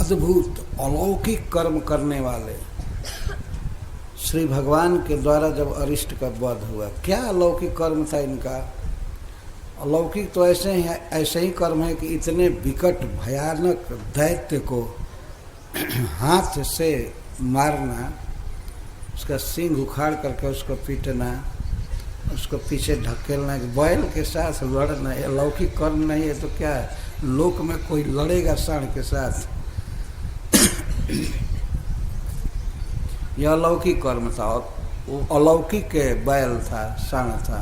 अद्भुत अलौकिक कर्म करने वाले श्री भगवान के द्वारा जब अरिष्ट का वध हुआ, क्या अलौकिक कर्म था इनका। अलौकिक तो ऐसे ही कर्म है कि इतने विकट भयानक दैत्य को हाथ से मारना, उसका सींग उखाड़ करके उसको पीटना, उसको पीछे ढकेलना, बैल के साथ लड़ना, ये अलौकिक कर्म नहीं है तो क्या है। लोक में कोई लड़ेगा सांड के साथ। यह अलौकिक कर्म था और वो अलौकिक बैल था, सांड था,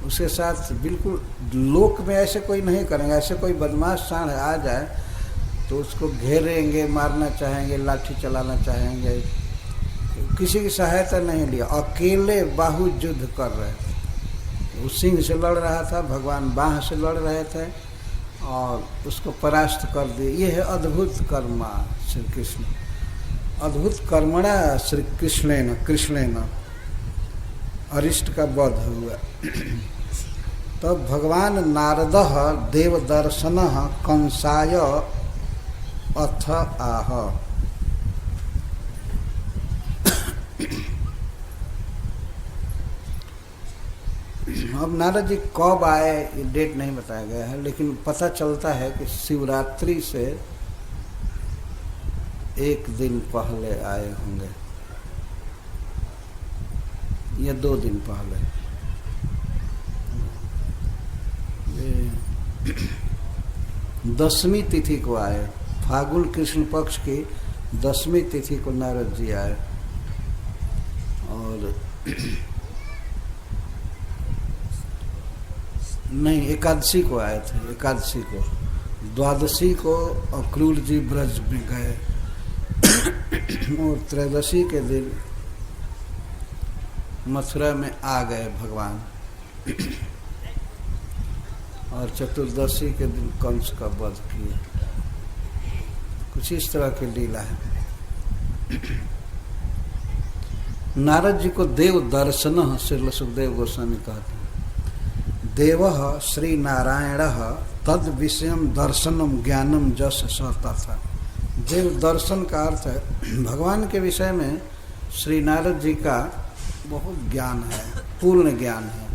उसके साथ बिल्कुल लोक में ऐसे कोई नहीं करेंगे। ऐसे कोई बदमाश सांड आ जाए तो उसको घेरेंगे, मारना चाहेंगे, लाठी चलाना चाहेंगे, किसी की सहायता नहीं लिया, अकेले बाहुत युद्ध कर रहे थे। वो सिंह से लड़ रहा था, भगवान बाह से लड़ रहे थे और उसको परास्त कर दिए। ये है अद्भुत कर्मा श्री कृष्ण, अद्भुत कर्मणा श्री कृष्णेन अरिष्ट का वध हुआ। तब भगवान नारद देवदर्शन कंसाय अथ आह। अब नारद जी कब आए ये डेट नहीं बताया गया है, लेकिन पता चलता है कि शिवरात्रि से एक दिन पहले आए होंगे या 2 दिन पहले। 10वीं तिथि को आए, फागुन कृष्ण पक्ष की 10वीं तिथि को नारद जी आए और नहीं, एकादशी को आए थे। एकादशी को, द्वादशी को अक्रूर जी ब्रज में गए और त्रयोदशी के दिन मथुरा में आ गए भगवान और चतुर्दशी के दिन कंस का वध किए। कुछ इस तरह की लीला है। नारद जी को देव दर्शन श्री सुखदेव गोस्वामी कहते हैं। देव श्री नारायण तद विषयम दर्शनम ज्ञानम जस सहता था। देव दर्शन का अर्थ है भगवान के विषय में श्री नारद जी का बहुत ज्ञान है, पूर्ण ज्ञान है।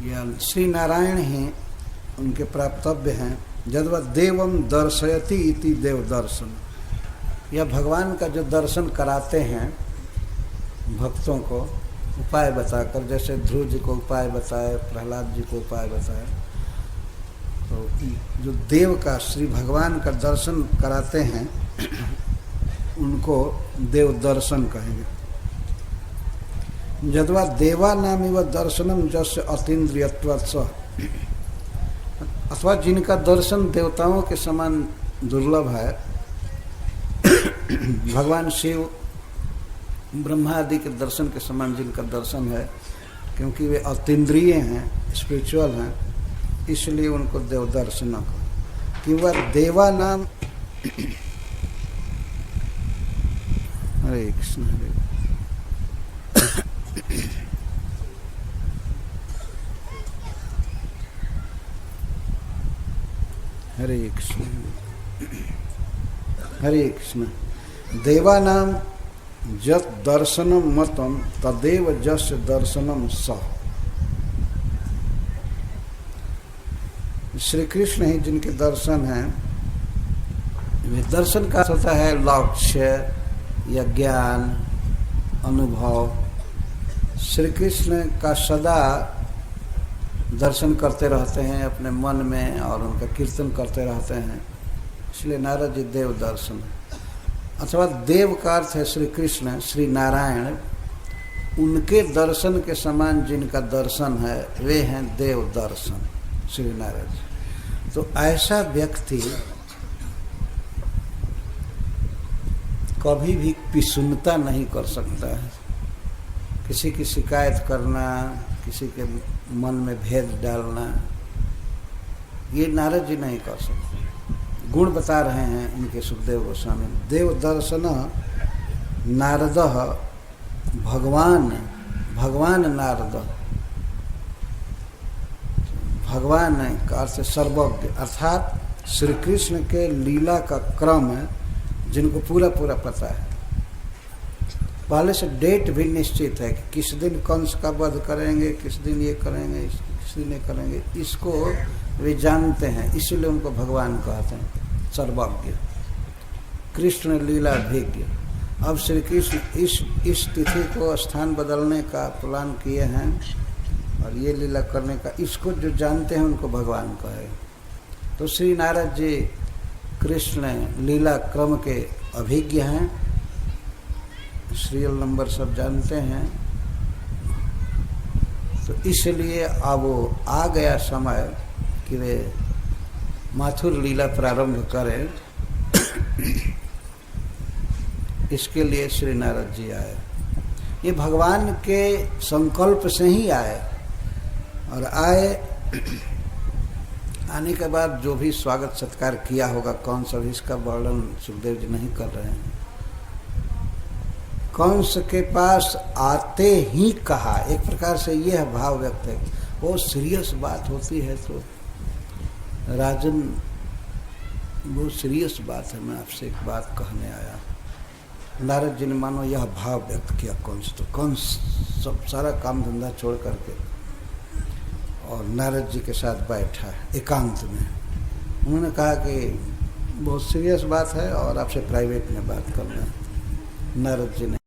ज्ञान श्री नारायण ही उनके प्राप्तव्य हैं। जद्वा देवम दर्शयति इति देव दर्शन, यह भगवान का जो दर्शन कराते हैं भक्तों को उपाय बताकर, जैसे ध्रुव जी को उपाय बताए, प्रहलाद जी को उपाय बताए, तो जो देव का श्री भगवान का दर्शन कराते हैं उनको देव दर्शन कहेंगे। यद्वा देवा नाम इव दर्शनम जस्य अतीन्द्रियत्वत्, अथवा जिनका दर्शन देवताओं के समान दुर्लभ है, भगवान शिव ब्रह्मा आदि के दर्शन के समान जिनका दर्शन है, क्योंकि वे अतीन्द्रिय हैं, स्पिरिचुअल हैं, इसलिए उनको देव दर्शन कहो। कि वह देवा नाम हरे कृष्ण हरे कृष्ण हरे कृष्ण। देवा नाम जत दर्शनम मतम तदेव जस दर्शनम स। श्री कृष्ण ही जिनके दर्शन हैं, वे दर्शन का होता है लक्ष्य या ज्ञान, अनुभव। श्री कृष्ण का सदा दर्शन करते रहते हैं अपने मन में और उनका कीर्तन करते रहते हैं, इसलिए नारद जी देव दर्शन। अथवा देव का अर्थ है श्री कृष्ण, श्री नारायण, उनके दर्शन के समान जिनका दर्शन है वे हैं देव दर्शन श्री नारायण जी। तो ऐसा व्यक्ति कभी भी पिसुनता नहीं कर सकता है। किसी की शिकायत करना, किसी के मन में भेद डालना, ये नारद जी नहीं कर सकते। गुण बता रहे हैं इनके सुखदेव गोस्वामी। देव दर्शन नारद भगवान नारद, भगवान का अर्थ सर्वज्ञ, अर्थात श्री कृष्ण के लीला का क्रम है, जिनको पूरा पूरा पता है, पहले से डेट भी निश्चित है कि किस दिन कंस का वध करेंगे, किस दिन ये करेंगे, किस दिन ये करेंगे, इसको वे जानते हैं, इसीलिए उनको भगवान कहते हैं, सर्वज्ञ, कृष्ण लीला भिज्ञ। अब श्री कृष्ण इस तिथि को स्थान बदलने का प्लान किए हैं और ये लीला करने का, इसको जो जानते हैं उनको भगवान कहे। तो श्री नारद जी कृष्ण लीला क्रम के अभिज्ञ हैं, सीरियल नंबर सब जानते हैं। तो इसलिए अब वो आ गया समय कि वे माथुर लीला प्रारंभ करें। इसके लिए श्री नारद जी आए। ये भगवान के संकल्प से ही आए, और आने के बाद जो भी स्वागत सत्कार किया होगा, कौन सा भी, इसका वर्णन सुखदेव जी नहीं कर रहे हैं। कंस के पास आते ही कहा, एक प्रकार से यह भाव व्यक्त है, वो सीरियस बात होती है तो राजन बहुत सीरियस बात है, मैं आपसे एक बात कहने आया। नारद जी ने मानो यह भाव व्यक्त किया कंस, तो कंस सब सारा काम धंधा छोड़ करके और नारद जी के साथ बैठा एकांत में। उन्होंने कहा कि बहुत सीरियस बात है और आपसे प्राइवेट में बात करना है। नारद जी ने